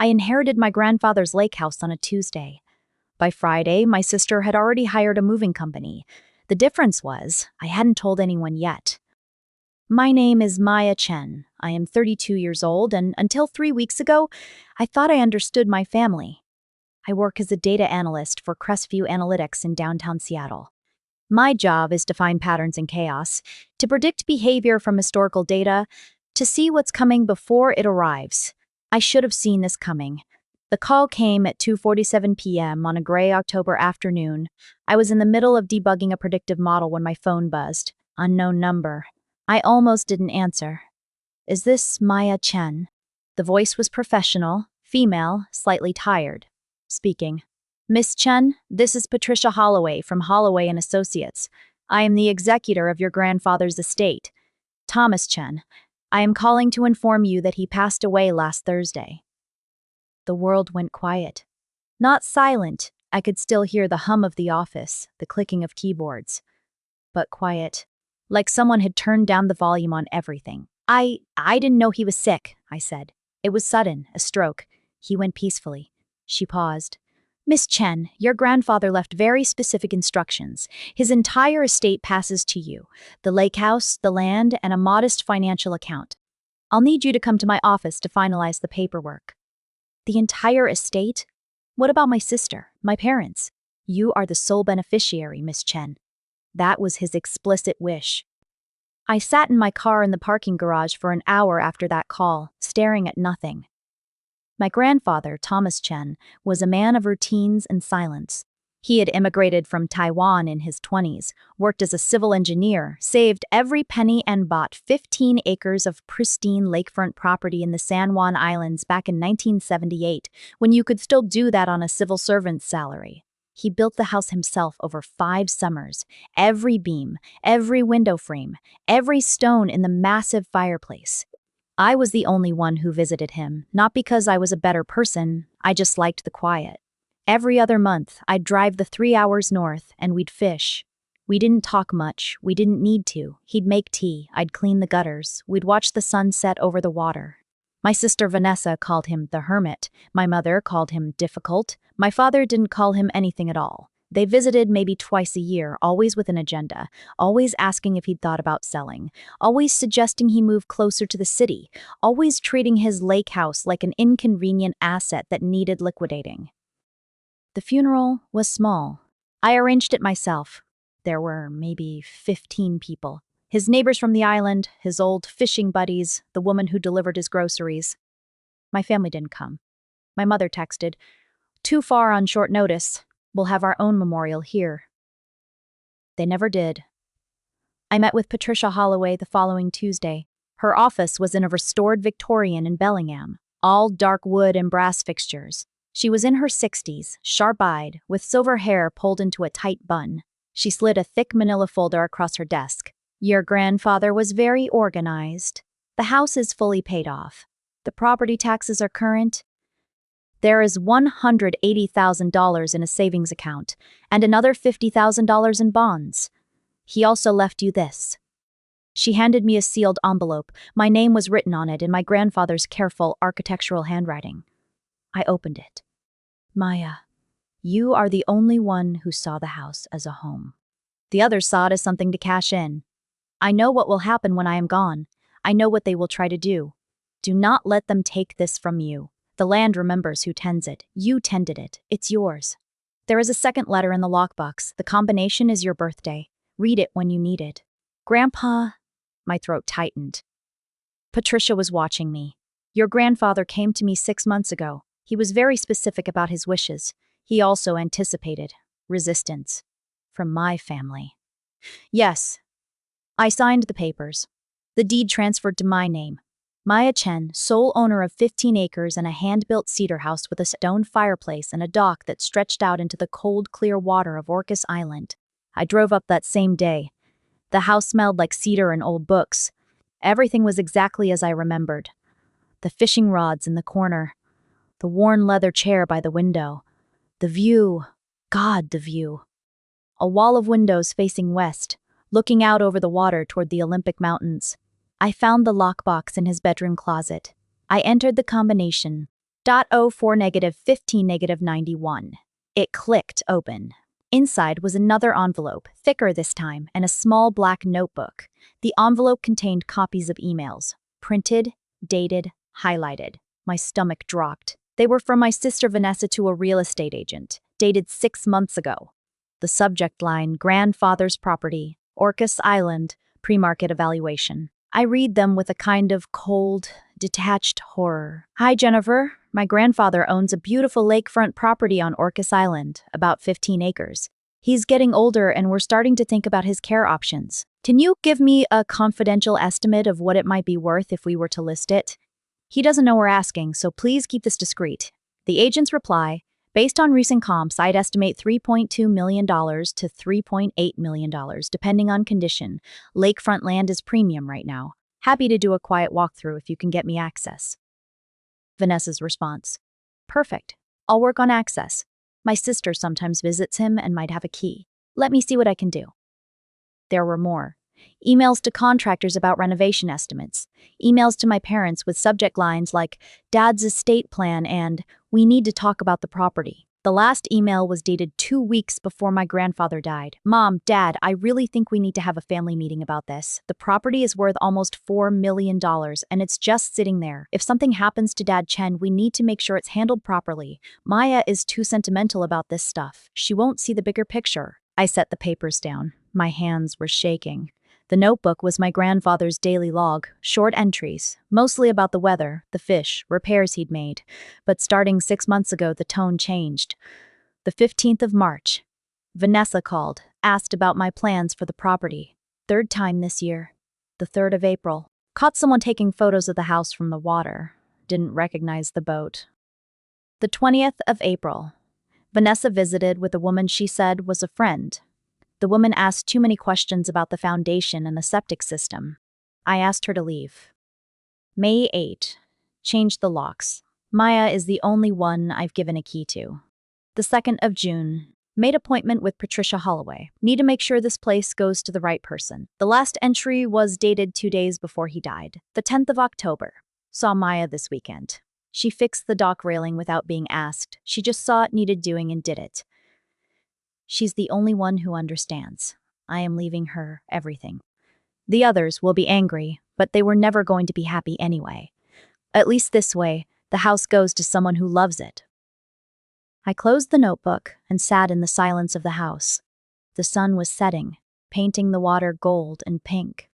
I inherited my grandfather's lake house on a Tuesday. By Friday, my sister had already hired a moving company. The difference was, I hadn't told anyone yet. My name is Maya Chen. I am 32 years old, and until 3 weeks ago, I thought I understood my family. I work as a data analyst for Crestview Analytics in downtown Seattle. My job is to find patterns in chaos, to predict behavior from historical data, to see what's coming before it arrives. I should have seen this coming. The call came at 2:47 p.m. on a gray October afternoon. I was in the middle of debugging a predictive model when my phone buzzed. Unknown number. I almost didn't answer. Is this Maya Chen? The voice was professional, female, slightly tired. Speaking. Miss Chen, this is Patricia Holloway from Holloway & Associates. I am the executor of your grandfather's estate, Thomas Chen. I am calling to inform you that he passed away last Thursday. The world went quiet. Not silent. I could still hear the hum of the office, the clicking of keyboards. But quiet. Like someone had turned down the volume on everything. I didn't know he was sick, I said. It was sudden, a stroke. He went peacefully. She paused. Miss Chen, your grandfather left very specific instructions. His entire estate passes to you. The lake house, the land, and a modest financial account. I'll need you to come to my office to finalize the paperwork. The entire estate? What about my sister, my parents? You are the sole beneficiary, Miss Chen. That was his explicit wish. I sat in my car in the parking garage for an hour after that call, staring at nothing. My grandfather, Thomas Chen, was a man of routines and silence. He had immigrated from Taiwan in his 20s, worked as a civil engineer, saved every penny and bought 15 acres of pristine lakefront property in the San Juan Islands back in 1978, when you could still do that on a civil servant's salary. He built the house himself over 5 summers. Every beam, every window frame, every stone in the massive fireplace. I was the only one who visited him, not because I was a better person, I just liked the quiet. Every other month, I'd drive the 3 hours north and we'd fish. We didn't talk much, we didn't need to. He'd make tea, I'd clean the gutters, we'd watch the sun set over the water. My sister Vanessa called him the hermit, my mother called him difficult, my father didn't call him anything at all. They visited maybe twice a year, always with an agenda, always asking if he'd thought about selling, always suggesting he move closer to the city, always treating his lake house like an inconvenient asset that needed liquidating. The funeral was small. I arranged it myself. There were maybe 15 people. His neighbors from the island, his old fishing buddies, the woman who delivered his groceries. My family didn't come. My mother texted, "Too far on short notice. We'll have our own memorial here." They never did. I met with Patricia Holloway the following Tuesday. Her office was in a restored Victorian in Bellingham, all dark wood and brass fixtures. She was in her 60s, sharp-eyed, with silver hair pulled into a tight bun. She slid a thick manila folder across her desk. Your grandfather was very organized. The house is fully paid off. The property taxes are current. There is $180,000 in a savings account and another $50,000 in bonds. He also left you this. She handed me a sealed envelope. My name was written on it in my grandfather's careful architectural handwriting. I opened it. Maya, you are the only one who saw the house as a home. The others saw it as something to cash in. I know what will happen when I am gone. I know what they will try to do. Do not let them take this from you. The land remembers who tends it. You tended it. It's yours. There is a second letter in the lockbox. The combination is your birthday. Read it when you need it. Grandpa, my throat tightened. Patricia was watching me. Your grandfather came to me 6 months ago. He was very specific about his wishes. He also anticipated resistance from my family. Yes, I signed the papers. The deed transferred to my name. Maya Chen, sole owner of 15 acres and a hand-built cedar house with a stone fireplace and a dock that stretched out into the cold, clear water of Orcas Island. I drove up that same day. The house smelled like cedar and old books. Everything was exactly as I remembered. The fishing rods in the corner. The worn leather chair by the window. The view. God, the view. A wall of windows facing west, looking out over the water toward the Olympic Mountains. I found the lockbox in his bedroom closet. I entered the combination. .04 -15 -91. It clicked open. Inside was another envelope, thicker this time, and a small black notebook. The envelope contained copies of emails, printed, dated, highlighted. My stomach dropped. They were from my sister Vanessa to a real estate agent, dated 6 months ago. The subject line, grandfather's property, Orcas Island, pre-market evaluation. I read them with a kind of cold, detached horror. Hi, Jennifer. My grandfather owns a beautiful lakefront property on Orcas Island, about 15 acres. He's getting older and we're starting to think about his care options. Can you give me a confidential estimate of what it might be worth if we were to list it? He doesn't know we're asking, so please keep this discreet. The agent's reply, based on recent comps, I'd estimate $3.2 million to $3.8 million, depending on condition. Lakefront land is premium right now. Happy to do a quiet walkthrough if you can get me access. Vanessa's response. Perfect. I'll work on access. My sister sometimes visits him and might have a key. Let me see what I can do. There were more. Emails to contractors about renovation estimates. Emails to my parents with subject lines like, Dad's estate plan and, we need to talk about the property. The last email was dated 2 weeks before my grandfather died. Mom, Dad, I really think we need to have a family meeting about this. The property is worth almost $4 million and it's just sitting there. If something happens to Dad Chen, we need to make sure it's handled properly. Maya is too sentimental about this stuff. She won't see the bigger picture. I set the papers down. My hands were shaking. The notebook was my grandfather's daily log, short entries, mostly about the weather, the fish, repairs he'd made. But starting 6 months ago, the tone changed. The 15th of March, Vanessa called, asked about my plans for the property. 3rd time this year. The 3rd of April. Caught someone taking photos of the house from the water. Didn't recognize the boat. The 20th of April. Vanessa visited with a woman she said was a friend. The woman asked too many questions about the foundation and the septic system. I asked her to leave. May 8. Changed the locks. Maya is the only one I've given a key to. The 2nd of June. Made appointment with Patricia Holloway. Need to make sure this place goes to the right person. The last entry was dated 2 days before he died. The 10th of October. Saw Maya this weekend. She fixed the dock railing without being asked. She just saw it needed doing and did it. She's the only one who understands. I am leaving her everything. The others will be angry, but they were never going to be happy anyway. At least this way, the house goes to someone who loves it. I closed the notebook and sat in the silence of the house. The sun was setting, painting the water gold and pink.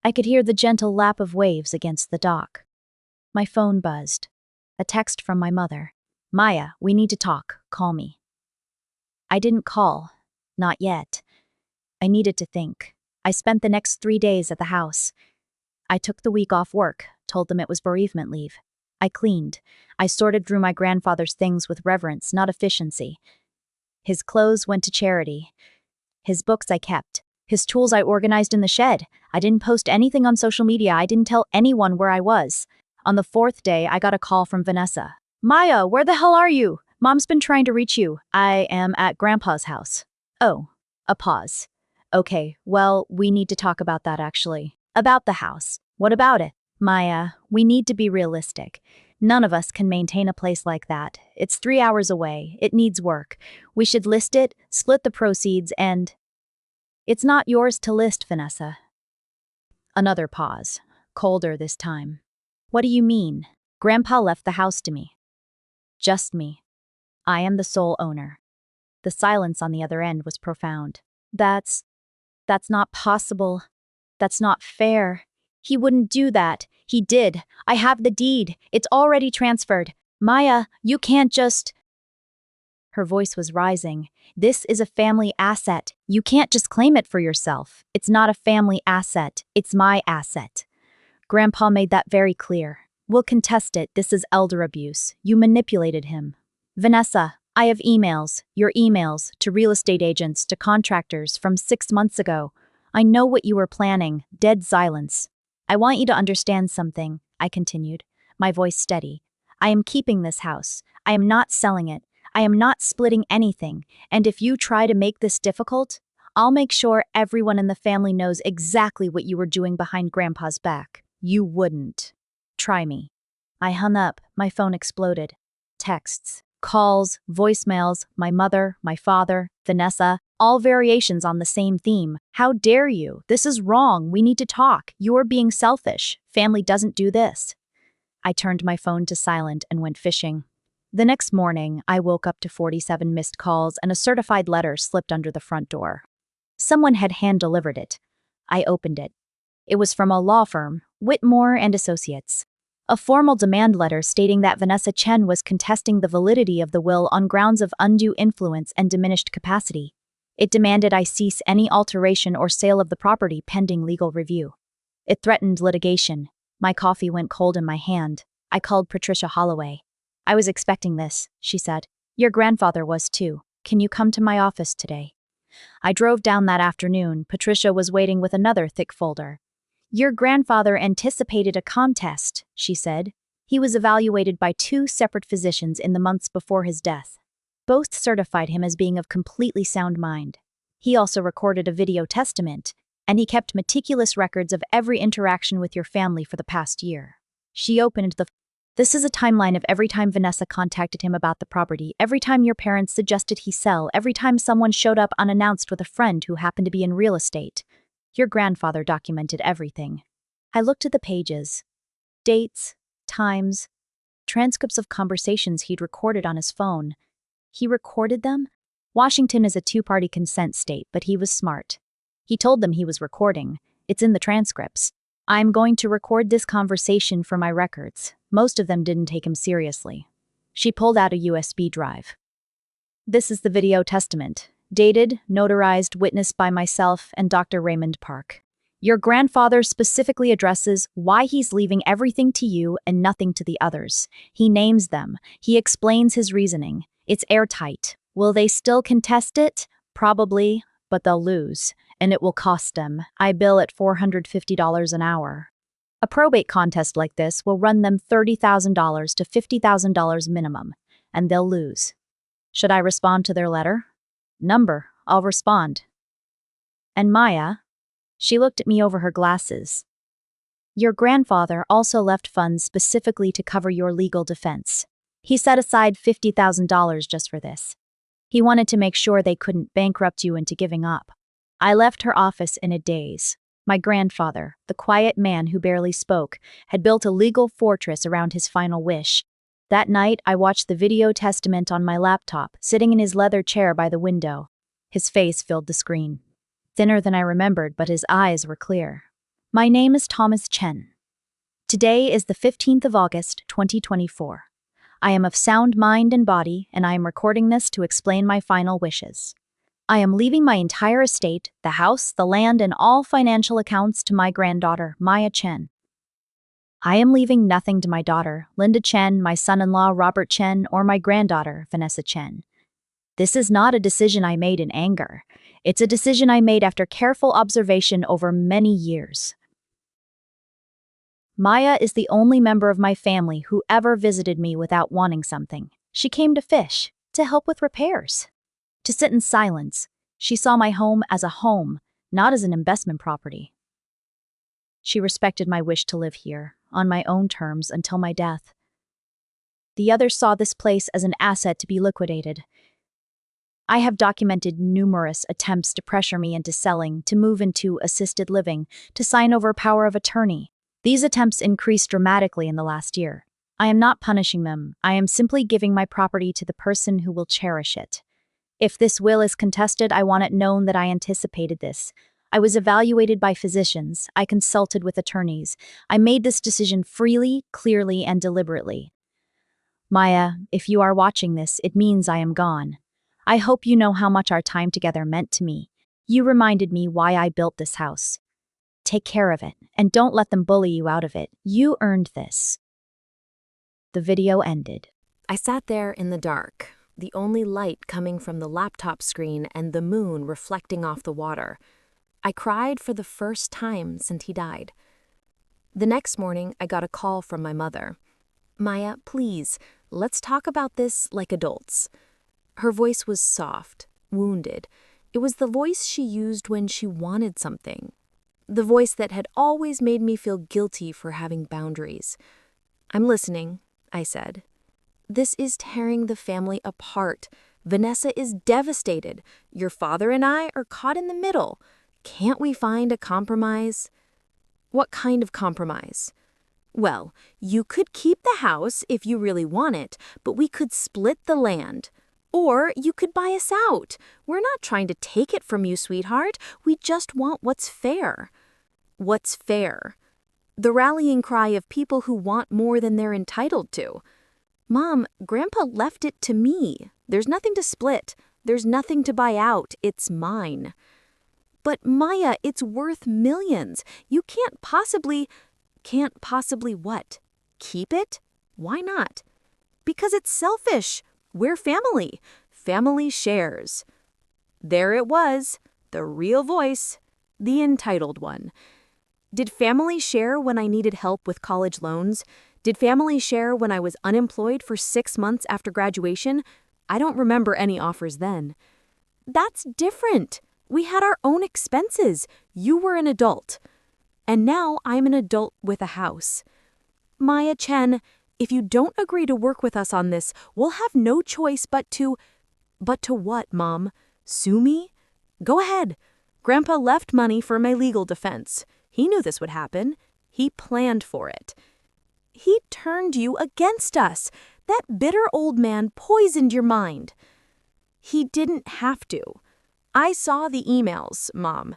I could hear the gentle lap of waves against the dock. My phone buzzed. A text from my mother. Maya, we need to talk. Call me. I didn't call. Not yet. I needed to think. I spent the next 3 days at the house. I took the week off work, told them it was bereavement leave. I cleaned. I sorted through my grandfather's things with reverence, not efficiency. His clothes went to charity. His books I kept. His tools I organized in the shed. I didn't post anything on social media. I didn't tell anyone where I was. On the 4th day, I got a call from Vanessa. Maya, where the hell are you? Mom's been trying to reach you. I am at Grandpa's house. Oh, a pause. Okay, well, we need to talk about that actually. About the house. What about it? Maya, we need to be realistic. None of us can maintain a place like that. It's 3 hours away. It needs work. We should list it, split the proceeds, and... It's not yours to list, Vanessa. Another pause. Colder this time. What do you mean? Grandpa left the house to me. Just me. I am the sole owner. The silence on the other end was profound. That's not possible. That's not fair. He wouldn't do that. He did. I have the deed. It's already transferred. Maya, you can't just... Her voice was rising. This is a family asset. You can't just claim it for yourself. It's not a family asset. It's my asset. Grandpa made that very clear. We'll contest it. This is elder abuse. You manipulated him. Vanessa, I have emails, your emails, to real estate agents, to contractors from 6 months ago. I know what you were planning. Dead silence. I want you to understand something, I continued, my voice steady. I am keeping this house. I am not selling it. I am not splitting anything. And if you try to make this difficult, I'll make sure everyone in the family knows exactly what you were doing behind Grandpa's back. You wouldn't. Try me. I hung up, my phone exploded. Texts, calls, voicemails, my mother, my father, Vanessa, all variations on the same theme. How dare you? This is wrong. We need to talk. You're being selfish. Family doesn't do this. I turned my phone to silent and went fishing. The next morning, I woke up to 47 missed calls and a certified letter slipped under the front door. Someone had hand-delivered it. I opened it. It was from a law firm, Whitmore and Associates. A formal demand letter stating that Vanessa Chen was contesting the validity of the will on grounds of undue influence and diminished capacity. It demanded I cease any alteration or sale of the property pending legal review. It threatened litigation. My coffee went cold in my hand. I called Patricia Holloway. I was expecting this, she said. Your grandfather was too. Can you come to my office today? I drove down that afternoon. Patricia was waiting with another thick folder. Your grandfather anticipated a contest, she said. He was evaluated by 2 separate physicians in the months before his death. Both certified him as being of completely sound mind. He also recorded a video testament, and he kept meticulous records of every interaction with your family for the past year. She opened the... This is a timeline of every time Vanessa contacted him about the property, every time your parents suggested he sell, every time someone showed up unannounced with a friend who happened to be in real estate. Your grandfather documented everything. I looked at the pages. Dates, times, transcripts of conversations he'd recorded on his phone. He recorded them? Washington is a 2-party consent state, but he was smart. He told them he was recording. It's in the transcripts. I'm going to record this conversation for my records. Most of them didn't take him seriously. She pulled out a USB drive. This is the video testament. Dated, notarized, witnessed by myself and Dr. Raymond Park. Your grandfather specifically addresses why he's leaving everything to you and nothing to the others. He names them. He explains his reasoning. It's airtight. Will they still contest it? Probably, but they'll lose, and it will cost them. I bill at $450 an hour. A probate contest like this will run them $30,000 to $50,000 minimum, and they'll lose. Should I respond to their letter? Number, I'll respond. And Maya? She looked at me over her glasses. Your grandfather also left funds specifically to cover your legal defense. He set aside $50,000 just for this. He wanted to make sure they couldn't bankrupt you into giving up. I left her office in a daze. My grandfather, the quiet man who barely spoke, had built a legal fortress around his final wish. That night, I watched the video testament on my laptop, sitting in his leather chair by the window. His face filled the screen. Thinner than I remembered, but his eyes were clear. My name is Thomas Chen. Today is the 15th of August, 2024. I am of sound mind and body, and I am recording this to explain my final wishes. I am leaving my entire estate, the house, the land, and all financial accounts to my granddaughter, Maya Chen. I am leaving nothing to my daughter, Linda Chen, my son-in-law, Robert Chen, or my granddaughter, Vanessa Chen. This is not a decision I made in anger. It's a decision I made after careful observation over many years. Maya is the only member of my family who ever visited me without wanting something. She came to fish, to help with repairs, to sit in silence. She saw my home as a home, not as an investment property. She respected my wish to live here, on my own terms, until my death. The others saw this place as an asset to be liquidated. I have documented numerous attempts to pressure me into selling, to move into assisted living, to sign over power of attorney. These attempts increased dramatically in the last year. I am not punishing them. I am simply giving my property to the person who will cherish it. If this will is contested, I want it known that I anticipated this. I was evaluated by physicians. I consulted with attorneys. I made this decision freely, clearly, and deliberately. Maya, if you are watching this, it means I am gone. I hope you know how much our time together meant to me. You reminded me why I built this house. Take care of it, and don't let them bully you out of it. You earned this. The video ended. I sat there in the dark, the only light coming from the laptop screen and the moon reflecting off the water. I cried for the first time since he died. The next morning, I got a call from my mother. Maya, please, let's talk about this like adults. Her voice was soft, wounded. It was the voice she used when she wanted something. The voice that had always made me feel guilty for having boundaries. I'm listening, I said. This is tearing the family apart. Vanessa is devastated. Your father and I are caught in the middle. Can't we find a compromise? What kind of compromise? Well, you could keep the house if you really want it, but we could split the land. Or you could buy us out. We're not trying to take it from you, sweetheart. We just want what's fair. What's fair? The rallying cry of people who want more than they're entitled to. Mom, Grandpa left it to me. There's nothing to split. There's nothing to buy out. It's mine. But Maya, it's worth millions. You can't possibly what? Keep it? Why not? Because it's selfish. We're family. Family shares. There it was. The real voice. The entitled one. Did family share when I needed help with college loans? Did family share when I was unemployed for 6 months after graduation? I don't remember any offers then. That's different. We had our own expenses. You were an adult. And now I'm an adult with a house. Maya Chen, if you don't agree to work with us on this, we'll have no choice but to... But to what, Mom? Sue me? Go ahead. Grandpa left money for my legal defense. He knew this would happen. He planned for it. He turned you against us. That bitter old man poisoned your mind. He didn't have to. I saw the emails, Mom.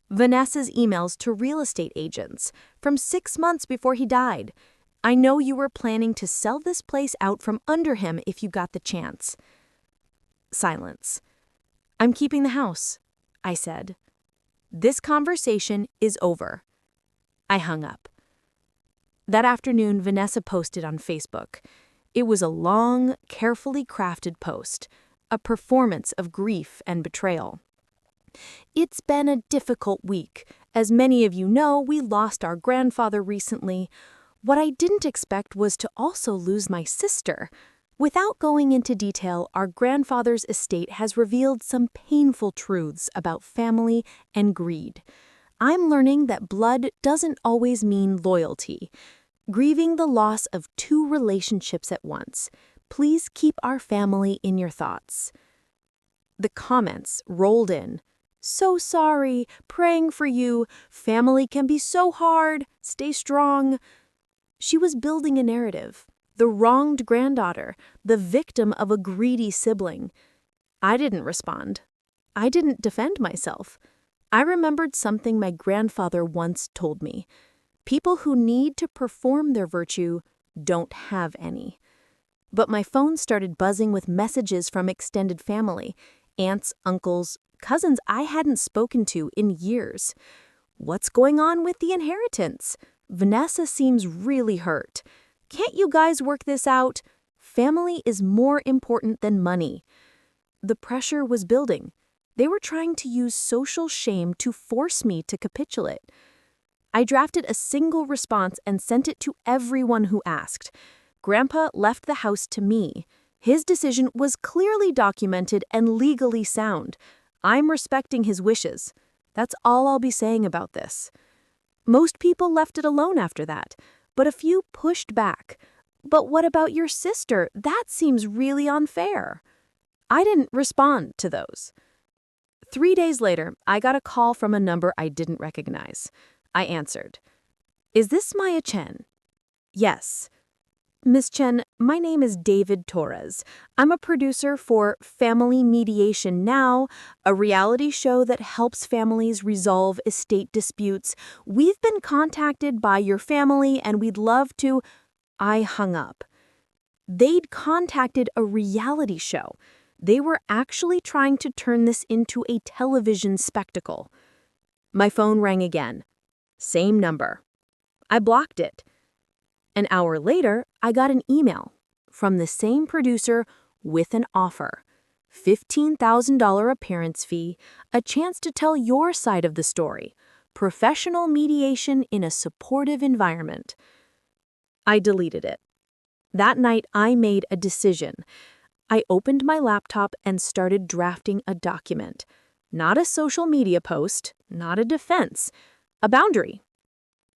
Vanessa's emails to real estate agents from 6 months before he died. I know you were planning to sell this place out from under him if you got the chance. Silence. I'm keeping the house, I said. This conversation is over. I hung up. That afternoon, Vanessa posted on Facebook. It was a long, carefully crafted post, a performance of grief and betrayal. It's been a difficult week. As many of you know, we lost our grandfather recently. What I didn't expect was to also lose my sister. Without going into detail, our grandfather's estate has revealed some painful truths about family and greed. I'm learning that blood doesn't always mean loyalty. Grieving the loss of 2 relationships at once. Please keep our family in your thoughts. The comments rolled in. So sorry, praying for you. Family can be so hard. Stay strong. She was building a narrative. The wronged granddaughter, the victim of a greedy sibling. I didn't respond. I didn't defend myself. I remembered something my grandfather once told me. People who need to perform their virtue don't have any. But my phone started buzzing with messages from extended family, aunts, uncles, cousins I hadn't spoken to in years. What's going on with the inheritance? Vanessa seems really hurt. Can't you guys work this out? Family is more important than money. The pressure was building. They were trying to use social shame to force me to capitulate. I drafted a single response and sent it to everyone who asked. Grandpa left the house to me. His decision was clearly documented and legally sound. I'm respecting his wishes. That's all I'll be saying about this. Most people left it alone after that, but a few pushed back. But what about your sister? That seems really unfair. I didn't respond to those. 3 days later, I got a call from a number I didn't recognize. I answered. Is this Maya Chen? Yes. Miss Chen, my name is David Torres. I'm a producer for Family Mediation Now, a reality show that helps families resolve estate disputes. We've been contacted by your family and we'd love to... I hung up. They'd contacted a reality show. They were actually trying to turn this into a television spectacle. My phone rang again. Same number. I blocked it. An hour later, I got an email from the same producer with an offer. $15,000 appearance fee, a chance to tell your side of the story, professional mediation in a supportive environment. I deleted it. That night, I made a decision. I opened my laptop and started drafting a document. Not a social media post, not a defense, a boundary.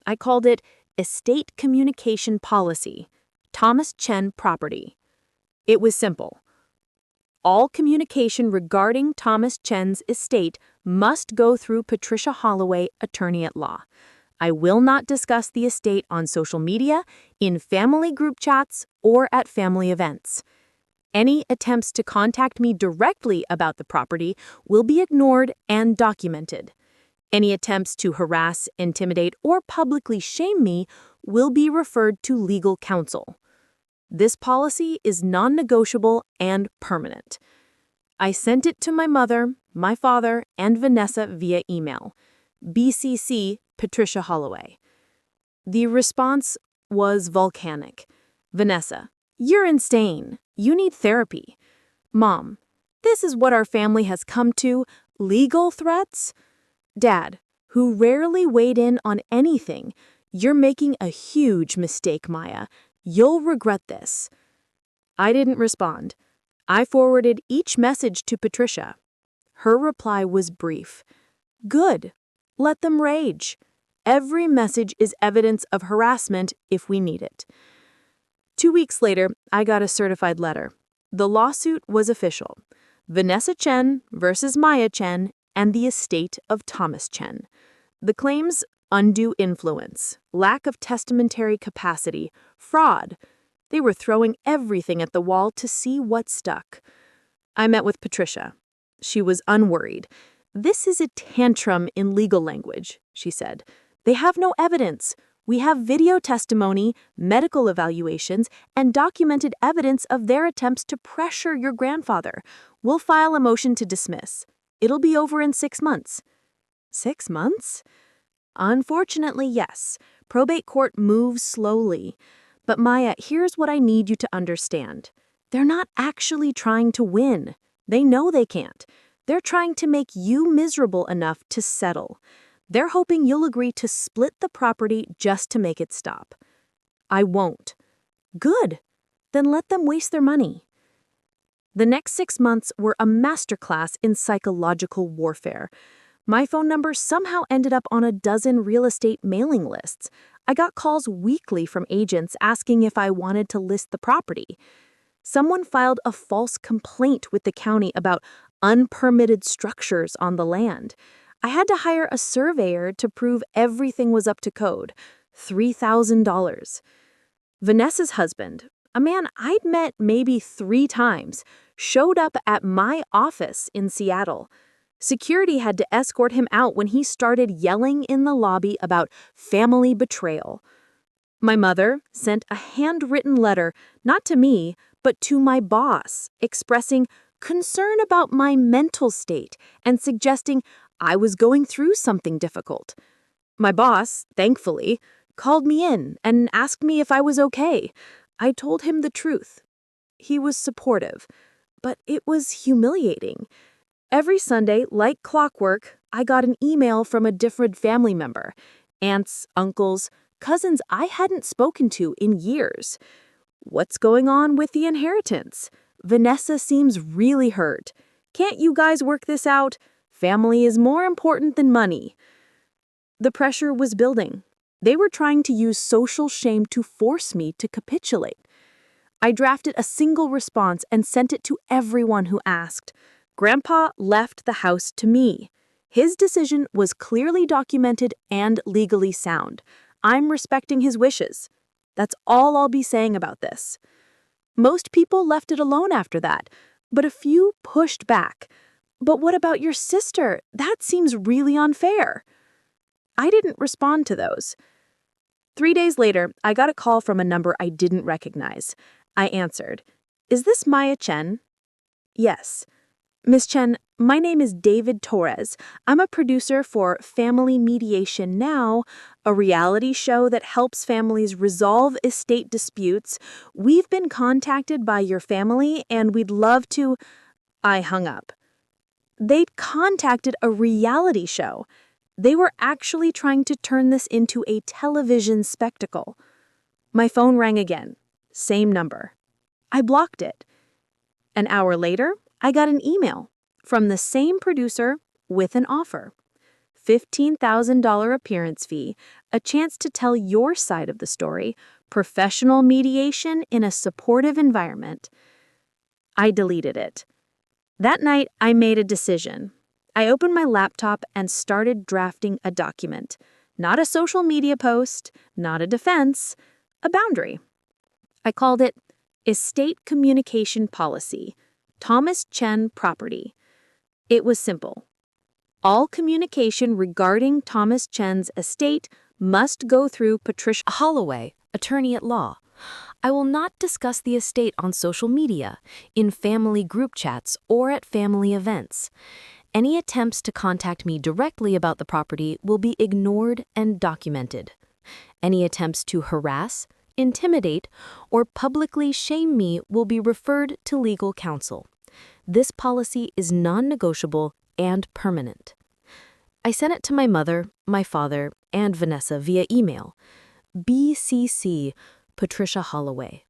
I called it Estate Communication Policy, Thomas Chen property. It was simple. All communication regarding Thomas Chen's estate must go through Patricia Holloway, attorney at law. I will not discuss the estate on social media, in family group chats, or at family events. Any attempts to contact me directly about the property will be ignored and documented. Any attempts to harass, intimidate, or publicly shame me will be referred to legal counsel. This policy is non-negotiable and permanent. I sent it to my mother, my father, and Vanessa via email. BCC Patricia Holloway. The response was volcanic. Vanessa, you're insane. You need therapy. Mom, this is what our family has come to, legal threats? Dad, who rarely weighed in on anything, you're making a huge mistake, Maya. You'll regret this. I didn't respond. I forwarded each message to Patricia. Her reply was brief. Good. Let them rage. Every message is evidence of harassment if we need it. 2 weeks later, I got a certified letter. The lawsuit was official. Vanessa Chen versus Maya Chen and the estate of Thomas Chen. The claims: undue influence, lack of testamentary capacity, fraud. They were throwing everything at the wall to see what stuck. I met with Patricia. She was unworried. This is a tantrum in legal language, she said. They have no evidence. We have video testimony, medical evaluations, and documented evidence of their attempts to pressure your grandfather. We'll file a motion to dismiss. It'll be over in 6 months. 6 months? Unfortunately, yes. Probate court moves slowly. But Maya, here's what I need you to understand. They're not actually trying to win. They know they can't. They're trying to make you miserable enough to settle. They're hoping you'll agree to split the property just to make it stop. I won't. Good. Then let them waste their money. The next 6 months were a masterclass in psychological warfare. My phone number somehow ended up on a dozen real estate mailing lists. I got calls weekly from agents asking if I wanted to list the property. Someone filed a false complaint with the county about unpermitted structures on the land. I had to hire a surveyor to prove everything was up to code. $3,000. Vanessa's husband, a man I'd met maybe 3 times, showed up at my office in Seattle. Security had to escort him out when he started yelling in the lobby about family betrayal. My mother sent a handwritten letter, not to me, but to my boss, expressing concern about my mental state and suggesting I was going through something difficult. My boss, thankfully, called me in and asked me if I was okay. I told him the truth. He was supportive, but it was humiliating. Every Sunday, like clockwork, I got an email from a different family member. Aunts, uncles, cousins I hadn't spoken to in years. What's going on with the inheritance? Vanessa seems really hurt. Can't you guys work this out? Family is more important than money. The pressure was building. They were trying to use social shame to force me to capitulate. I drafted a single response and sent it to everyone who asked. Grandpa left the house to me. His decision was clearly documented and legally sound. I'm respecting his wishes. That's all I'll be saying about this. Most people left it alone after that, but a few pushed back. But what about your sister? That seems really unfair. I didn't respond to those. 3 days later, I got a call from a number I didn't recognize. I answered. Is this Maya Chen? Yes. Miss Chen, my name is David Torres. I'm a producer for Family Mediation Now, a reality show that helps families resolve estate disputes. We've been contacted by your family and we'd love to... I hung up. They'd contacted a reality show. They were actually trying to turn this into a television spectacle. My phone rang again. Same number. I blocked it. An hour later, I got an email from the same producer with an offer. $15,000 appearance fee, a chance to tell your side of the story, professional mediation in a supportive environment. I deleted it. That night, I made a decision. I opened my laptop and started drafting a document. Not a social media post, not a defense, a boundary. I called it Estate Communication Policy, Thomas Chen Property. It was simple. All communication regarding Thomas Chen's estate must go through Patricia Holloway, attorney at law. I will not discuss the estate on social media, in family group chats, or at family events. Any attempts to contact me directly about the property will be ignored and documented. Any attempts to harass, intimidate, or publicly shame me will be referred to legal counsel. This policy is non-negotiable and permanent. I sent it to my mother, my father, and Vanessa via email. BCC Patricia Holloway.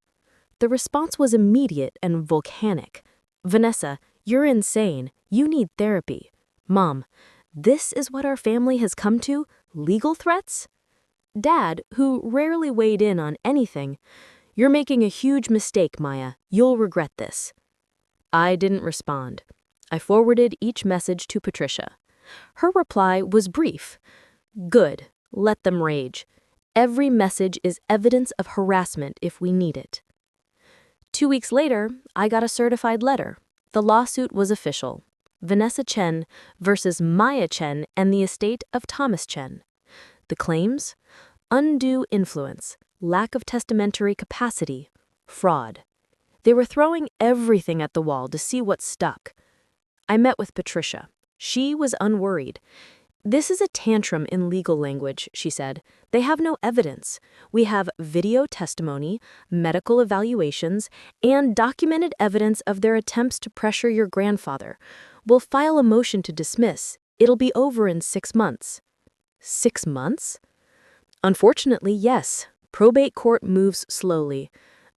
The response was immediate and volcanic. Vanessa, you're insane. You need therapy. Mom, this is what our family has come to? Legal threats? Dad, who rarely weighed in on anything, you're making a huge mistake, Maya. You'll regret this. I didn't respond. I forwarded each message to Patricia. Her reply was brief. Good. Let them rage. Every message is evidence of harassment if we need it. 2 weeks later, I got a certified letter. The lawsuit was official. Vanessa Chen versus Maya Chen and the estate of Thomas Chen. The claims? Undue influence, lack of testamentary capacity, fraud. They were throwing everything at the wall to see what stuck. I met with Patricia. She was unworried. This is a tantrum in legal language, she said. They have no evidence. We have video testimony, medical evaluations, and documented evidence of their attempts to pressure your grandfather. We'll file a motion to dismiss. It'll be over in 6 months. 6 months? Unfortunately, yes. Probate court moves slowly.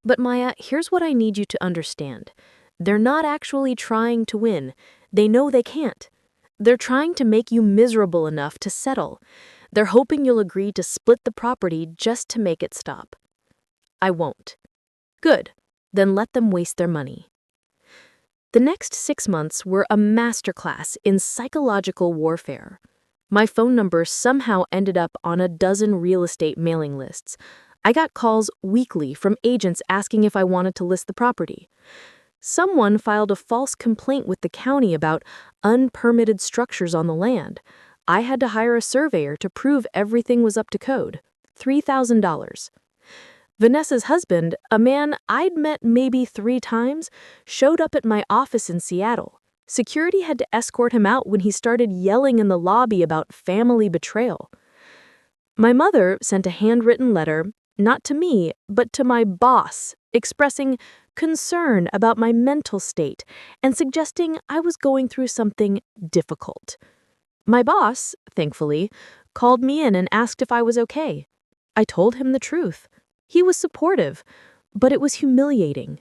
But Maya, here's what I need you to understand. They're not actually trying to win. They know they can't. They're trying to make you miserable enough to settle. They're hoping you'll agree to split the property just to make it stop. I won't. Good. Then let them waste their money. The next 6 months were a masterclass in psychological warfare. My phone number somehow ended up on a dozen real estate mailing lists. I got calls weekly from agents asking if I wanted to list the property. Someone filed a false complaint with the county about unpermitted structures on the land. I had to hire a surveyor to prove everything was up to code. $3,000. Vanessa's husband, a man I'd met maybe 3 times, showed up at my office in Seattle. Security had to escort him out when he started yelling in the lobby about family betrayal. My mother sent a handwritten letter, not to me, but to my boss, expressing concern about my mental state and suggesting I was going through something difficult. My boss, thankfully, called me in and asked if I was okay. I told him the truth. He was supportive, but it was humiliating.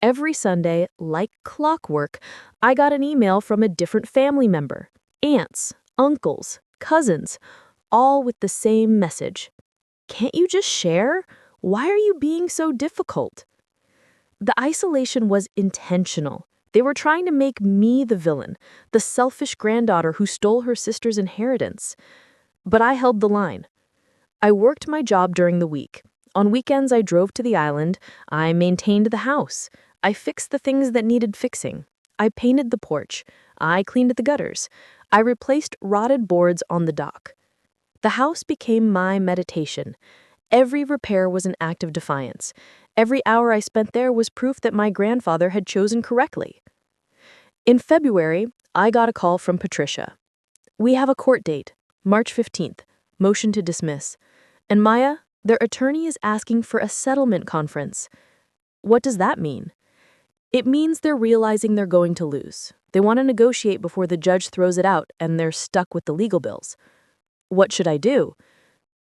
Every Sunday, like clockwork, I got an email from a different family member, aunts, uncles, cousins, all with the same message. Can't you just share? Why are you being so difficult? The isolation was intentional. They were trying to make me the villain, the selfish granddaughter who stole her sister's inheritance. But I held the line. I worked my job during the week. On weekends, I drove to the island. I maintained the house. I fixed the things that needed fixing. I painted the porch. I cleaned the gutters. I replaced rotted boards on the dock. The house became my meditation. Every repair was an act of defiance. Every hour I spent there was proof that my grandfather had chosen correctly. In February, I got a call from Patricia. We have a court date, March 15th, motion to dismiss. And Maya, their attorney is asking for a settlement conference. What does that mean? It means they're realizing they're going to lose. They want to negotiate before the judge throws it out and they're stuck with the legal bills. What should I do?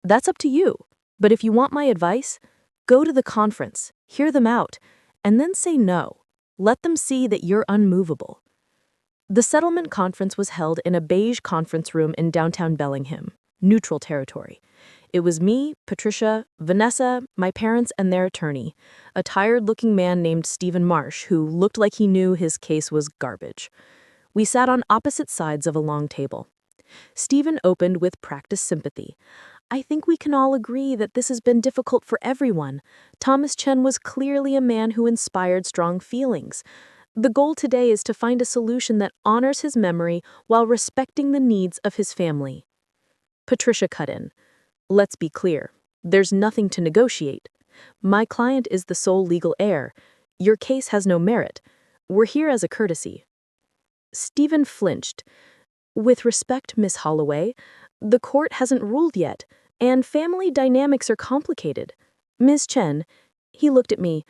That's up to you. But if you want my advice, go to the conference, hear them out, and then say no. Let them see that you're unmovable. The settlement conference was held in a beige conference room in downtown Bellingham, neutral territory. It was me, Patricia, Vanessa, my parents, and their attorney, a tired-looking man named Stephen Marsh who looked like he knew his case was garbage. We sat on opposite sides of a long table. Stephen opened with practiced sympathy. I think we can all agree that this has been difficult for everyone. Thomas Chen was clearly a man who inspired strong feelings. The goal today is to find a solution that honors his memory while respecting the needs of his family. Patricia cut in. Let's be clear. There's nothing to negotiate. My client is the sole legal heir. Your case has no merit. We're here as a courtesy. Stephen flinched. With respect, Miss Holloway, the court hasn't ruled yet, and family dynamics are complicated. Ms. Chen, he looked at me,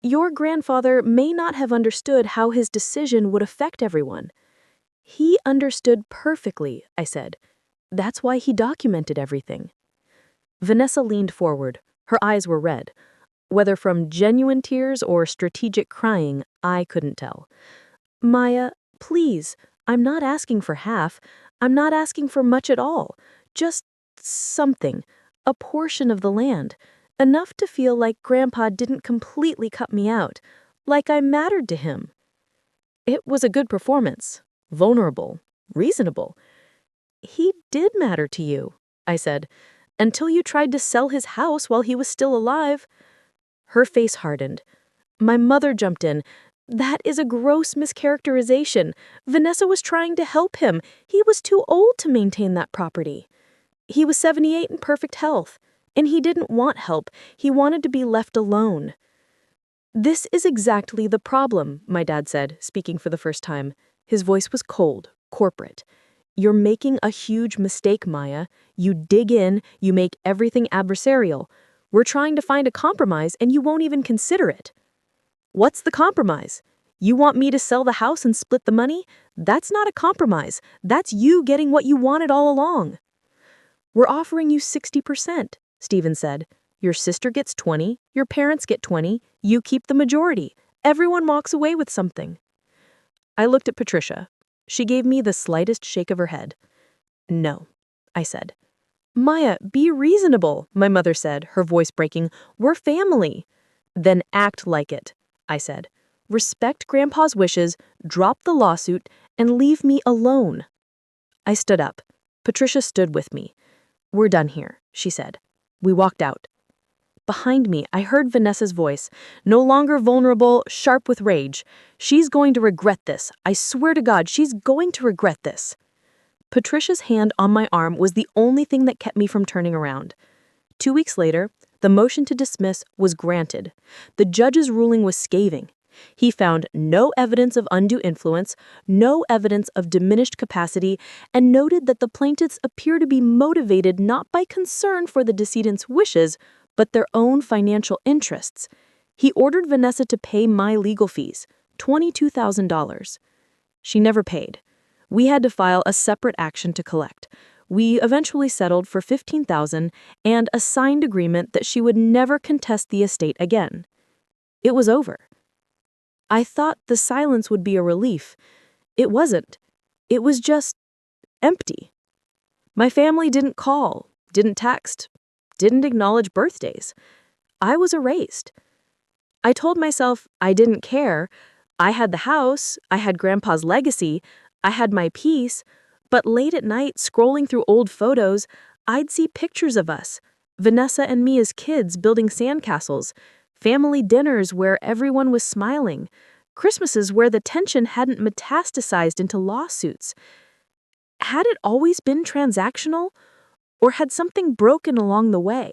your grandfather may not have understood how his decision would affect everyone. He understood perfectly, I said. That's why he documented everything. Vanessa leaned forward. Her eyes were red. Whether from genuine tears or strategic crying, I couldn't tell. Maya, please, I'm not asking for half. I'm not asking for much at all. Just something, a portion of the land, enough to feel like Grandpa didn't completely cut me out, like I mattered to him. It was a good performance, vulnerable, reasonable. He did matter to you, I said, until you tried to sell his house while he was still alive. Her face hardened. My mother jumped in. That is a gross mischaracterization. Vanessa was trying to help him. He was too old to maintain that property. He was 78 in perfect health, and he didn't want help. He wanted to be left alone. This is exactly the problem, my dad said, speaking for the first time. His voice was cold, corporate. You're making a huge mistake, Maya. You dig in, you make everything adversarial. We're trying to find a compromise, and you won't even consider it. What's the compromise? You want me to sell the house and split the money? That's not a compromise. That's you getting what you wanted all along. We're offering you 60%, Stephen said. Your sister gets 20, your parents get 20, you keep the majority. Everyone walks away with something. I looked at Patricia. She gave me the slightest shake of her head. No, I said. Maya, be reasonable, my mother said, her voice breaking. We're family. Then act like it, I said. Respect Grandpa's wishes, drop the lawsuit, and leave me alone. I stood up. Patricia stood with me. We're done here, she said. We walked out. Behind me, I heard Vanessa's voice, no longer vulnerable, sharp with rage. She's going to regret this. I swear to God, she's going to regret this. Patricia's hand on my arm was the only thing that kept me from turning around. 2 weeks later, the motion to dismiss was granted. The judge's ruling was scathing. He found no evidence of undue influence, no evidence of diminished capacity, and noted that the plaintiffs appear to be motivated not by concern for the decedent's wishes, but their own financial interests. He ordered Vanessa to pay my legal fees, $22,000. She never paid. We had to file a separate action to collect. We eventually settled for $15,000 and a signed agreement that she would never contest the estate again. It was over. I thought the silence would be a relief. It wasn't. It was just empty. My family didn't call, didn't text, didn't acknowledge birthdays. I was erased. I told myself I didn't care. I had the house, I had Grandpa's legacy, I had my peace, but late at night, scrolling through old photos, I'd see pictures of us, Vanessa and me as kids building sandcastles, family dinners where everyone was smiling, Christmases where the tension hadn't metastasized into lawsuits. Had it always been transactional, or had something broken along the way?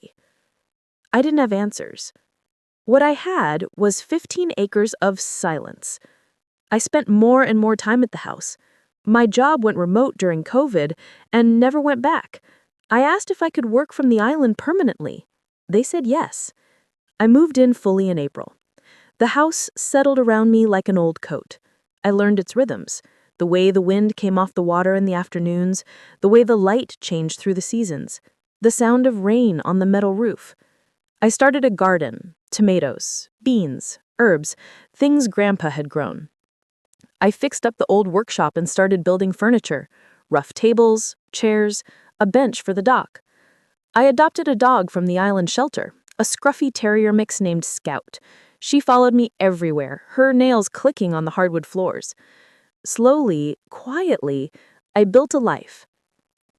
I didn't have answers. What I had was 15 acres of silence. I spent more and more time at the house. My job went remote during COVID and never went back. I asked if I could work from the island permanently. They said yes. I moved in fully in April. The house settled around me like an old coat. I learned its rhythms, the way the wind came off the water in the afternoons, the way the light changed through the seasons, the sound of rain on the metal roof. I started a garden, tomatoes, beans, herbs, things Grandpa had grown. I fixed up the old workshop and started building furniture, rough tables, chairs, a bench for the dock. I adopted a dog from the island shelter, a scruffy terrier mix named Scout. She followed me everywhere, her nails clicking on the hardwood floors. Slowly, quietly, I built a life.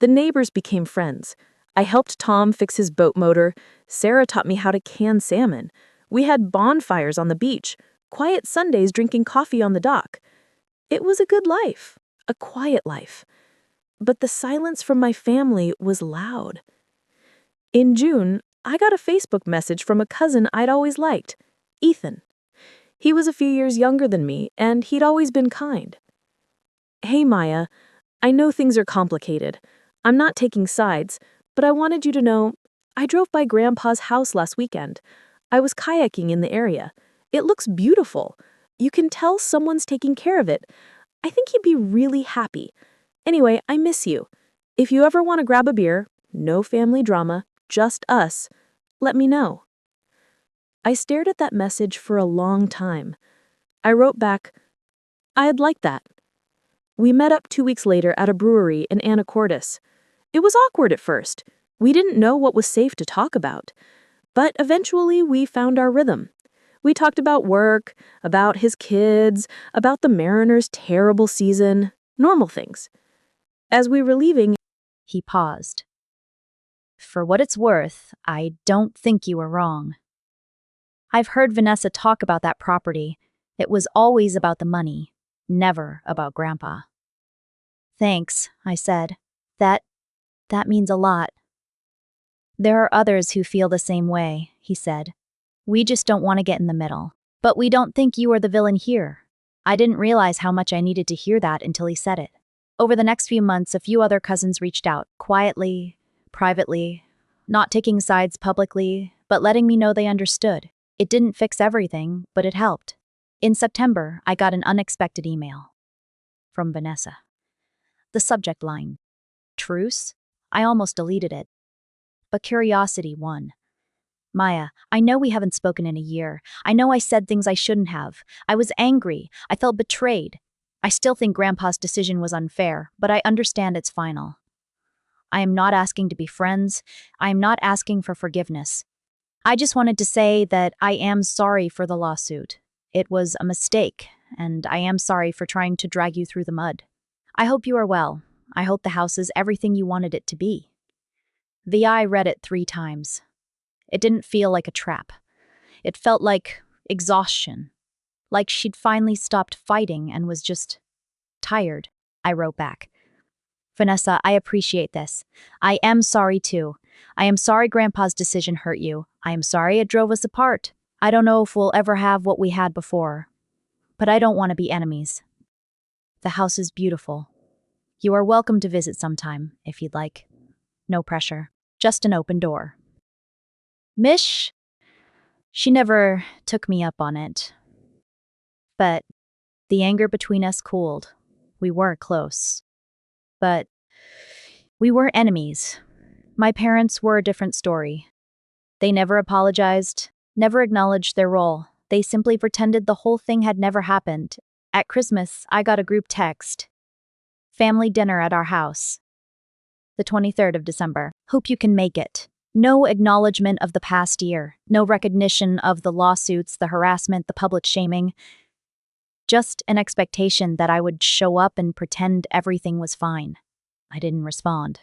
The neighbors became friends. I helped Tom fix his boat motor. Sarah taught me how to can salmon. We had bonfires on the beach, quiet Sundays drinking coffee on the dock. It was a good life, a quiet life. But the silence from my family was loud. In June, I got a Facebook message from a cousin I'd always liked, Ethan. He was a few years younger than me, and he'd always been kind. Hey, Maya, I know things are complicated. I'm not taking sides, but I wanted you to know I drove by Grandpa's house last weekend. I was kayaking in the area. It looks beautiful. You can tell someone's taking care of it. I think he'd be really happy. Anyway, I miss you. If you ever want to grab a beer, no family drama, just us, let me know. I stared at that message for a long time. I wrote back, I'd like that. We met up 2 weeks later at a brewery in Anacortes. It was awkward at first. We didn't know what was safe to talk about. But eventually we found our rhythm. We talked about work, about his kids, about the Mariners' terrible season, normal things. As we were leaving, He paused. For what it's worth, I don't think you were wrong. I've heard Vanessa talk about that property. It was always about the money, never about Grandpa. Thanks, I said. That means a lot. There are others who feel the same way, he said. We just don't want to get in the middle. But we don't think you are the villain here. I didn't realize how much I needed to hear that until he said it. Over the next few months, a few other cousins reached out, quietly, privately, not taking sides publicly, but letting me know they understood. It didn't fix everything, but it helped. In September, I got an unexpected email from Vanessa. The subject line, truce? I almost deleted it. But curiosity won. Maya, I know we haven't spoken in a year. I know I said things I shouldn't have. I was angry. I felt betrayed. I still think Grandpa's decision was unfair, but I understand it's final. I am not asking to be friends. I am not asking for forgiveness. I just wanted to say that I am sorry for the lawsuit. It was a mistake, and I am sorry for trying to drag you through the mud. I hope you are well. I hope the house is everything you wanted it to be. VI read it 3 times. It didn't feel like a trap. It felt like exhaustion. Like she'd finally stopped fighting and was just tired. I wrote back. Vanessa, I appreciate this. I am sorry too. I am sorry Grandpa's decision hurt you. I am sorry it drove us apart. I don't know if we'll ever have what we had before. But I don't want to be enemies. The house is beautiful. You are welcome to visit sometime, if you'd like. No pressure. Just an open door. Mish? She never took me up on it. But the anger between us cooled. We were close. But we were enemies. My parents were a different story. They never apologized, never acknowledged their role. They simply pretended the whole thing had never happened. At Christmas, I got a group text. Family dinner at our house. The 23rd of December. Hope you can make it. No acknowledgement of the past year. No recognition of the lawsuits, the harassment, the public shaming. Just an expectation that I would show up and pretend everything was fine. I didn't respond.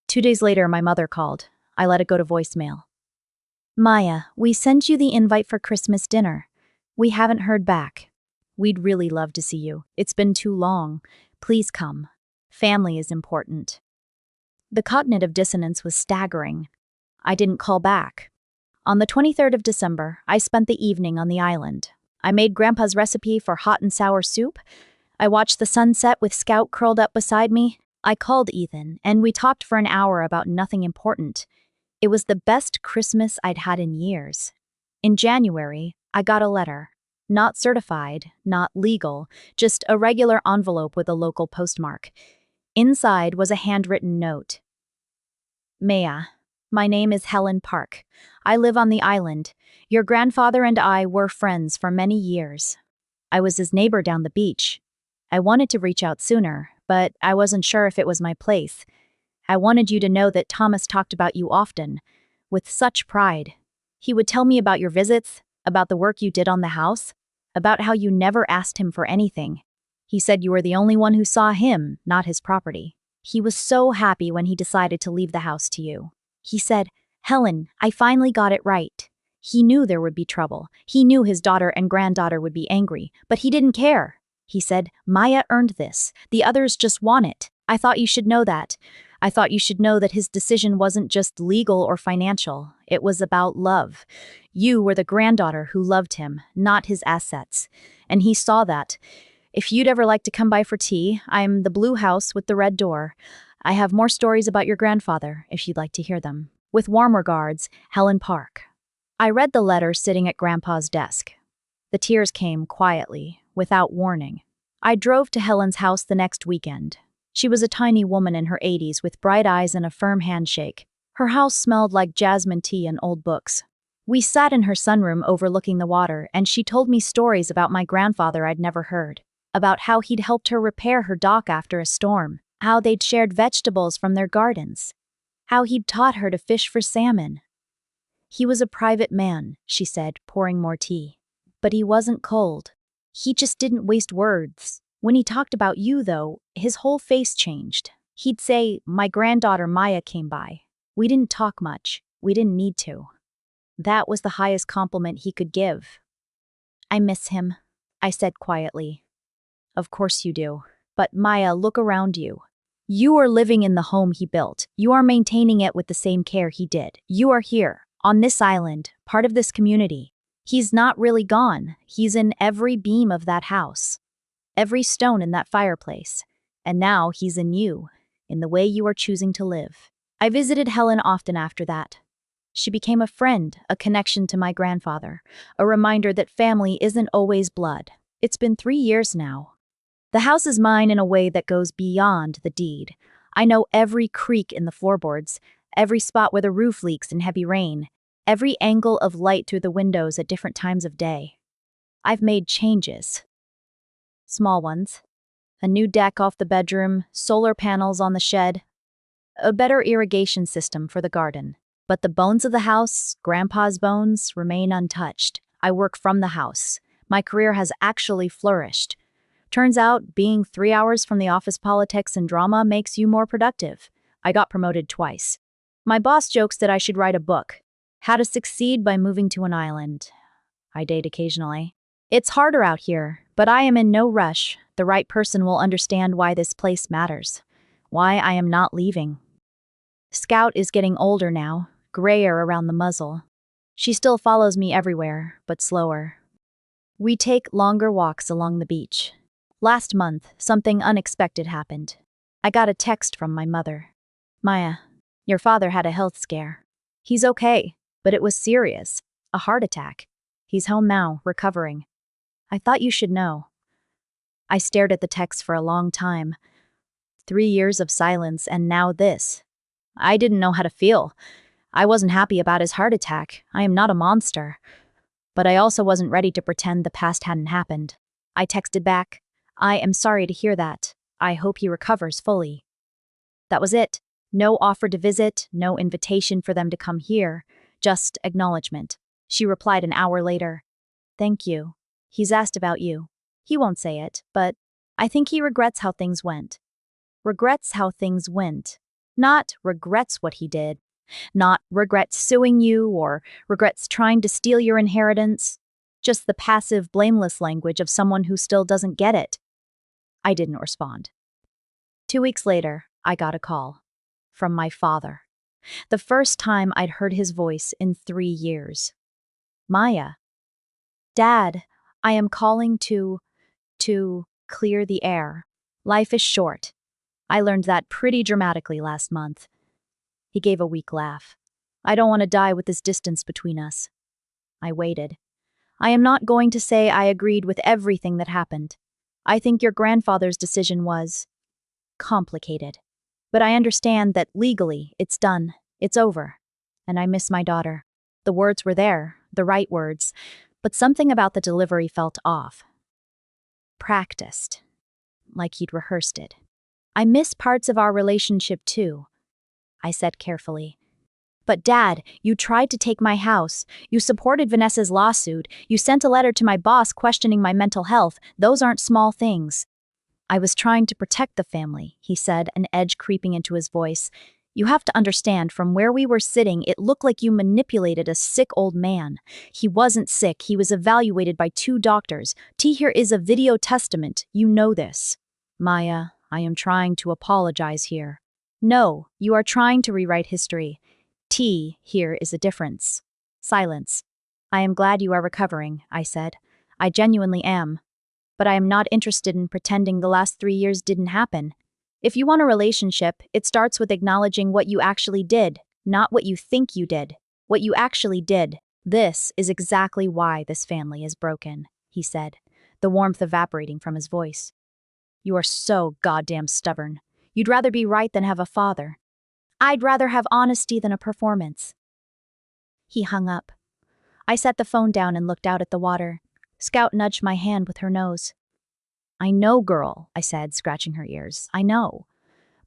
2 days later, my mother called. I let it go to voicemail. Maya, we sent you the invite for Christmas dinner. We haven't heard back. We'd really love to see you. It's been too long. Please come. Family is important. The cognitive dissonance was staggering. I didn't call back. On the 23rd of December, I spent the evening on the island. I made Grandpa's recipe for hot and sour soup. I watched the sunset with Scout curled up beside me. I called Ethan, and we talked for an hour about nothing important. It was the best Christmas I'd had in years. In January, I got a letter. Not certified, not legal, just a regular envelope with a local postmark. Inside was a handwritten note. Maya, my name is Helen Park. I live on the island. Your grandfather and I were friends for many years. I was his neighbor down the beach. I wanted to reach out sooner, but I wasn't sure if it was my place. I wanted you to know that Thomas talked about you often, with such pride. He would tell me about your visits, about the work you did on the house, about how you never asked him for anything. He said you were the only one who saw him, not his property. He was so happy when he decided to leave the house to you. He said, "Helen, I finally got it right." He knew there would be trouble. He knew his daughter and granddaughter would be angry, but he didn't care. He said, "Maya earned this. The others just want it. I thought you should know that. I thought you should know that his decision wasn't just legal or financial. It was about love. You were the granddaughter who loved him, not his assets. And he saw that. If you'd ever like to come by for tea, I'm the blue house with the red door. I have more stories about your grandfather, if you'd like to hear them. With warm regards, Helen Park." I read the letter sitting at Grandpa's desk. The tears came quietly, without warning. I drove to Helen's house the next weekend. She was a tiny woman in her 80s with bright eyes and a firm handshake. Her house smelled like jasmine tea and old books. We sat in her sunroom overlooking the water, and she told me stories about my grandfather I'd never heard. About how he'd helped her repair her dock after a storm, how they'd shared vegetables from their gardens, how he'd taught her to fish for salmon. He was a private man, she said, pouring more tea. But he wasn't cold. He just didn't waste words. When he talked about you, though, his whole face changed. He'd say, "My granddaughter Maya came by. We didn't talk much. We didn't need to." That was the highest compliment he could give. "I miss him," I said quietly. "Of course you do. But Maya, look around you. You are living in the home he built. You are maintaining it with the same care he did. You are here, on this island, part of this community. He's not really gone. He's in every beam of that house, every stone in that fireplace. And now he's in you, in the way you are choosing to live." I visited Helen often after that. She became a friend, a connection to my grandfather, a reminder that family isn't always blood. It's been 3 years now. The house is mine in a way that goes beyond the deed. I know every creak in the floorboards, every spot where the roof leaks in heavy rain, every angle of light through the windows at different times of day. I've made changes. Small ones. A new deck off the bedroom, solar panels on the shed, a better irrigation system for the garden. But the bones of the house, Grandpa's bones, remain untouched. I work from the house. My career has actually flourished. Turns out, being 3 hours from the office politics and drama makes you more productive. I got promoted twice. My boss jokes that I should write a book. How to Succeed by Moving to an Island. I date occasionally. It's harder out here, but I am in no rush. The right person will understand why this place matters. Why I am not leaving. Scout is getting older now, grayer around the muzzle. She still follows me everywhere, but slower. We take longer walks along the beach. Last month, something unexpected happened. I got a text from my mother. "Maya, your father had a health scare. He's okay, but it was serious. A heart attack. He's home now, recovering. I thought you should know." I stared at the text for a long time. 3 years of silence, and now this. I didn't know how to feel. I wasn't happy about his heart attack. I am not a monster. But I also wasn't ready to pretend the past hadn't happened. I texted back, "I am sorry to hear that. I hope he recovers fully." That was it. No offer to visit, no invitation for them to come here, just acknowledgement. She replied an hour later, "Thank you. He's asked about you. He won't say it, but I think he regrets how things went." Regrets how things went. Not regrets what he did. Not regrets suing you or regrets trying to steal your inheritance. Just the passive, blameless language of someone who still doesn't get it. I didn't respond. 2 weeks later, I got a call. From my father. The first time I'd heard his voice in 3 years. "Maya. Dad, I am calling to clear the air. Life is short. I learned that pretty dramatically last month." He gave a weak laugh. "I don't want to die with this distance between us." I waited. "I am not going to say I agreed with everything that happened. I think your grandfather's decision was complicated. But I understand that legally it's done. It's over. And I miss my daughter." The words were there, the right words, but something about the delivery felt off. Practiced. Like he'd rehearsed it. "I miss parts of our relationship too. I said carefully. But Dad, you tried to take my house. You supported Vanessa's lawsuit. You sent a letter to my boss questioning my mental health. Those aren't small things. I was trying to protect the family, he said, an edge creeping into his voice. You have to understand, from where we were sitting, it looked like you manipulated a sick old man. He wasn't sick, he was evaluated by 2 doctors. Here is a video testament, you know this. Maya, I am trying to apologize here. No, you are trying to rewrite history. Here is a difference. Silence. I am glad you are recovering, I said. I genuinely am. But I am not interested in pretending the last 3 years didn't happen. If you want a relationship, it starts with acknowledging what you actually did, not what you think you did. What you actually did. This is exactly why this family is broken, he said, the warmth evaporating from his voice. You are so goddamn stubborn. You'd rather be right than have a father. I'd rather have honesty than a performance. He hung up. I set the phone down and looked out at the water. Scout nudged my hand with her nose. I know, girl, I said, scratching her ears. I know.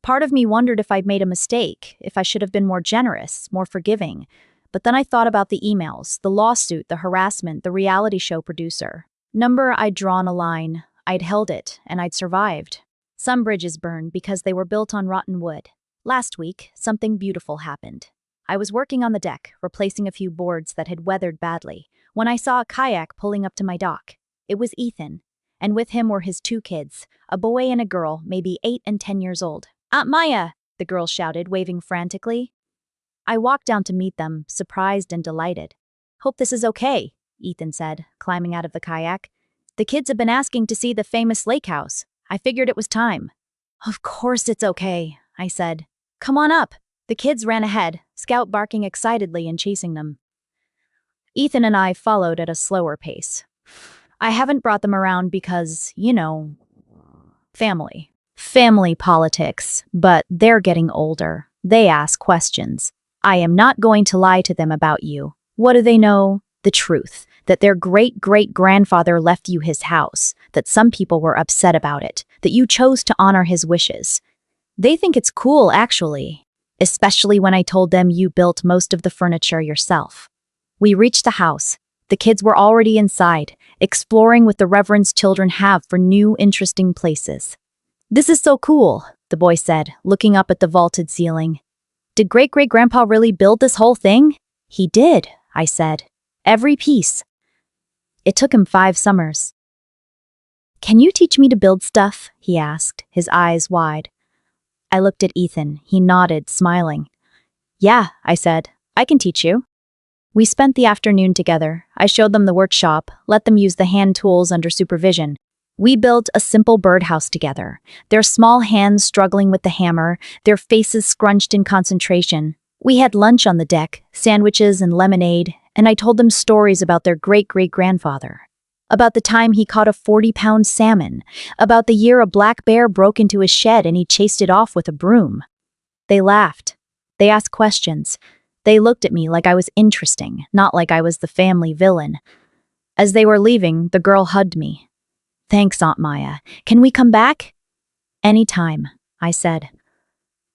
Part of me wondered if I'd made a mistake, if I should have been more generous, more forgiving. But then I thought about the emails, the lawsuit, the harassment, the reality show producer. I'd drawn a line. I'd held it, and I'd survived. Some bridges burned because they were built on rotten wood. Last week, something beautiful happened. I was working on the deck, replacing a few boards that had weathered badly, when I saw a kayak pulling up to my dock. It was Ethan, and with him were his 2 kids, a boy and a girl, maybe 8 and 10 years old. Aunt Maya, the girl shouted, waving frantically. I walked down to meet them, surprised and delighted. Hope this is okay, Ethan said, climbing out of the kayak. The kids have been asking to see the famous lake house. I figured it was time. Of course it's okay, I said. Come on up. The kids ran ahead, Scout barking excitedly and chasing them. Ethan and I followed at a slower pace. I haven't brought them around because, family. Family politics, but they're getting older. They ask questions. I am not going to lie to them about you. What do they know? The truth. That their great-great-grandfather left you his house, that some people were upset about it, that you chose to honor his wishes. They think it's cool, actually. Especially when I told them you built most of the furniture yourself. We reached the house. The kids were already inside, exploring what the Reverend's children have for new, interesting places. This is so cool, the boy said, looking up at the vaulted ceiling. Did great-great-grandpa really build this whole thing? He did, I said. Every piece. It took him 5 summers. Can you teach me to build stuff? He asked, his eyes wide. I looked at Ethan. He nodded, smiling. Yeah, I said. I can teach you. We spent the afternoon together. I showed them the workshop, let them use the hand tools under supervision. We built a simple birdhouse together, their small hands struggling with the hammer, their faces scrunched in concentration. We had lunch on the deck, sandwiches and lemonade, and I told them stories about their great-great-grandfather. About the time he caught a 40-pound salmon, about the year a black bear broke into his shed and he chased it off with a broom. They laughed. They asked questions. They looked at me like I was interesting, not like I was the family villain. As they were leaving, the girl hugged me. Thanks, Aunt Maya. Can we come back? Anytime, I said.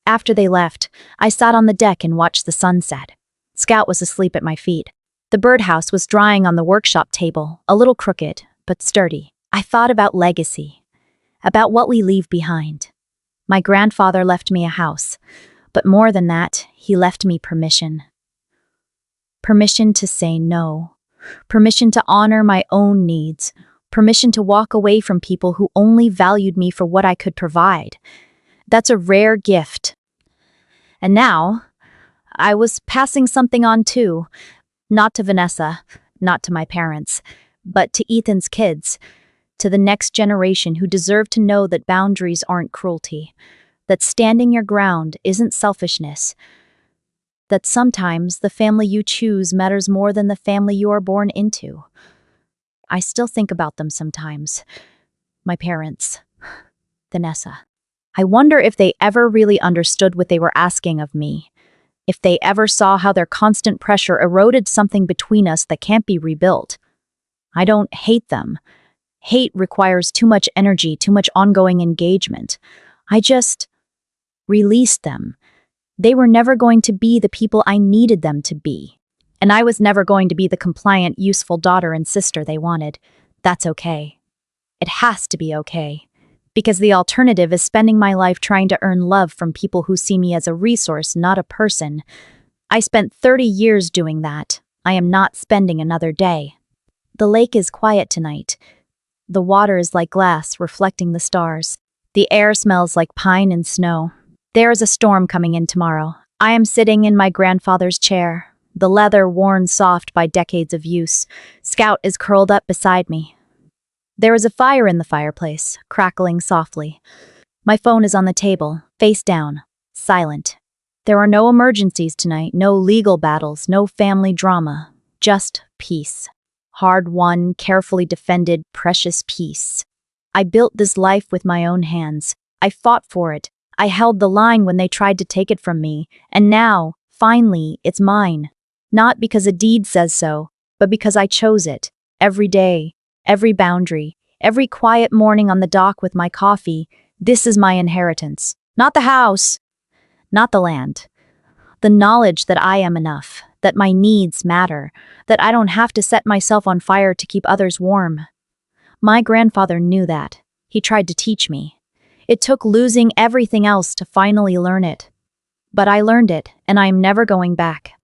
After they left, I sat on the deck and watched the sunset. Scout was asleep at my feet. The birdhouse was drying on the workshop table, a little crooked, but sturdy. I thought about legacy, about what we leave behind. My grandfather left me a house, but more than that, he left me permission. Permission to say no. Permission to honor my own needs. Permission to walk away from people who only valued me for what I could provide. That's a rare gift. And now, I was passing something on too. Not to Vanessa, not to my parents, but to Ethan's kids, to the next generation who deserve to know that boundaries aren't cruelty, that standing your ground isn't selfishness, that sometimes the family you choose matters more than the family you are born into. I still think about them sometimes. My parents. Vanessa. I wonder if they ever really understood what they were asking of me. If they ever saw how their constant pressure eroded something between us that can't be rebuilt. I don't hate them. Hate requires too much energy, too much ongoing engagement. I just released them. They were never going to be the people I needed them to be. And I was never going to be the compliant, useful daughter and sister they wanted. That's okay. It has to be okay. Because the alternative is spending my life trying to earn love from people who see me as a resource, not a person. I spent 30 years doing that. I am not spending another day. The lake is quiet tonight. The water is like glass, reflecting the stars. The air smells like pine and snow. There is a storm coming in tomorrow. I am sitting in my grandfather's chair, the leather worn soft by decades of use. Scout is curled up beside me. There is a fire in the fireplace, crackling softly. My phone is on the table, face down, silent. There are no emergencies tonight, no legal battles, no family drama. Just peace. Hard-won, carefully defended, precious peace. I built this life with my own hands. I fought for it. I held the line when they tried to take it from me. And now, finally, it's mine. Not because a deed says so, but because I chose it. Every day, every boundary, every quiet morning on the dock with my coffee, this is my inheritance. Not the house, not the land. The knowledge that I am enough, that my needs matter, that I don't have to set myself on fire to keep others warm. My grandfather knew that. He tried to teach me. It took losing everything else to finally learn it. But I learned it, and I am never going back.